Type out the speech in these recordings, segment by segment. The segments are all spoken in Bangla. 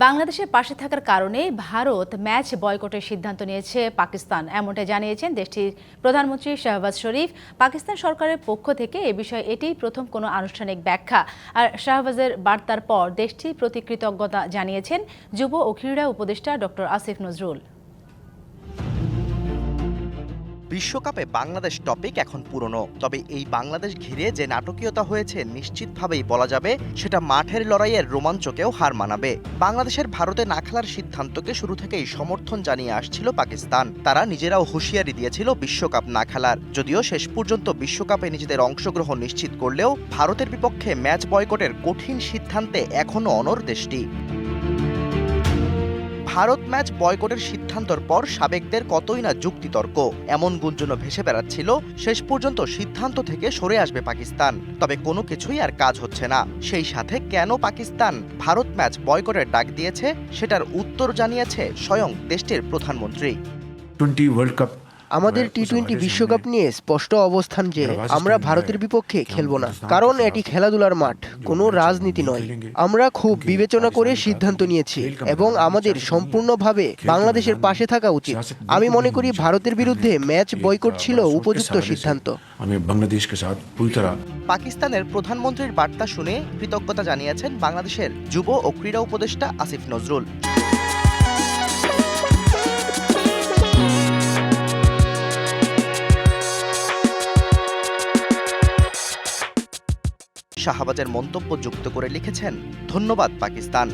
বাংলাদেশের পাশে থাকার কারণে ভারত ম্যাচ বয়কটের সিদ্ধান্ত নিয়েছে পাকিস্তান, এমনটা জানিয়েছেন দেশটির প্রধানমন্ত্রী শাহবাজ শরীফ। পাকিস্তান সরকারের পক্ষ থেকে এ বিষয়ে এটিই প্রথম কোনো আনুষ্ঠানিক ব্যাখ্যা। আর শাহবাজের বার্তার পর দেশটির প্রতি কৃতজ্ঞতা জানিয়েছেন যুব ও ক্রীড়া উপদেষ্টা ডক্টর আসিফ নজরুল। বিশ্বকাপে বাংলাদেশ টপিক এখন পুরনো, তবে এই বাংলাদেশ ঘিরে যে নাটকীয়তা হয়েছে নিশ্চিতভাবেই বলা যাবে সেটা মাঠের লড়াইয়ের রোমাঞ্চকেও হার মানাবে। বাংলাদেশের ভারতে না খেলার সিদ্ধান্তকে শুরু থেকেই সমর্থন জানিয়ে আসছিল পাকিস্তান। তারা নিজেরাও হুঁশিয়ারি দিয়েছিল বিশ্বকাপ না খেলার। যদিও শেষ পর্যন্ত বিশ্বকাপে নিজেদের অংশগ্রহণ নিশ্চিত করলেও ভারতের বিপক্ষে ম্যাচ বয়কটের কঠিন সিদ্ধান্তে এখনও অনড় দেশটি। ভারত ম্যাচ বয়কটের সিদ্ধান্তর পর সাবেকদের কতই না যুক্তিতর্ক, এমন গুঞ্জনও ভেসে বেড়াচ্ছিল শেষ পর্যন্ত সিদ্ধান্ত থেকে সরে আসবে পাকিস্তান। তবে কোনো কিছুই আর কাজ হচ্ছে না। সেই সাথে কেন পাকিস্তান ভারত ম্যাচ বয়কটের ডাক দিয়েছে সেটার উত্তর জানিয়েছে স্বয়ং দেশটির প্রধানমন্ত্রী। আমাদের টি-20 বিশ্বকাপ নিয়ে স্পষ্ট অবস্থান যে আমরা ভারতের বিপক্ষে খেলব না, কারণ এটি খেলাধুলার মাঠ, কোনো রাজনীতি নয়। আমরা খুব বিবেচনা করে সিদ্ধান্ত নিয়েছি এবং আমাদের সম্পূর্ণভাবে বাংলাদেশের পাশে থাকা উচিত। আমি মনে করি ভারতের বিরুদ্ধে ম্যাচ বয়কট ছিল উপযুক্ত সিদ্ধান্ত। পাকিস্তানের প্রধানমন্ত্রীর বার্তা শুনে কৃতজ্ঞতা জানিয়েছেন বাংলাদেশের যুব ও ক্রীড়া উপদেষ্টা আসিফ নজরুল। শাহবাজের মন্তব্য যুক্ত করে লিখেছেন, ধন্যবাদ পাকিস্তান।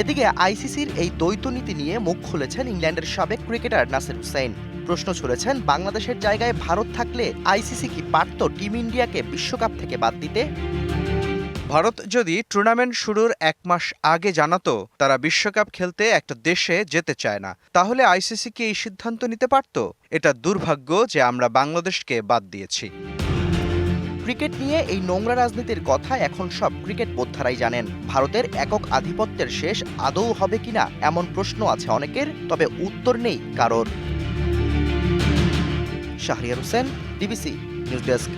এদিকে আইসিসির এই দ্বৈত নীতি নিয়ে মুখ খুলেছেন ইংল্যান্ডের সাবেক ক্রিকেটার নাসির হুসাইন। প্রশ্ন ছুড়েছেন, বাংলাদেশের জায়গায় ভারত থাকলে আইসিসি কি পারত টিম ইন্ডিয়াকে বিশ্বকাপ থেকে বাদ দিতে? ভারত যদি টুর্নামেন্ট শুরুর 1 মাস আগে জানাতো তারা বিশ্বকাপ খেলতে একটা দেশে যেতে চায় না, তাহলে আইসিসি কি এই সিদ্ধান্ত নিতে পারত? এটা দুর্ভাগ্য যে আমরা বাংলাদেশকে বাদ দিয়েছি। ক্রিকেট নিয়ে এই নোংরা রাজনীতির কথা এখন সব ক্রিকেট বোদ্ধারাই জানেন। ভারতের একক আধিপত্যের শেষ আদৌ হবে কিনা এমন প্রশ্ন আছে অনেকের, তবে উত্তর নেই কারোর। Shahriar Hossain, DBC news desk.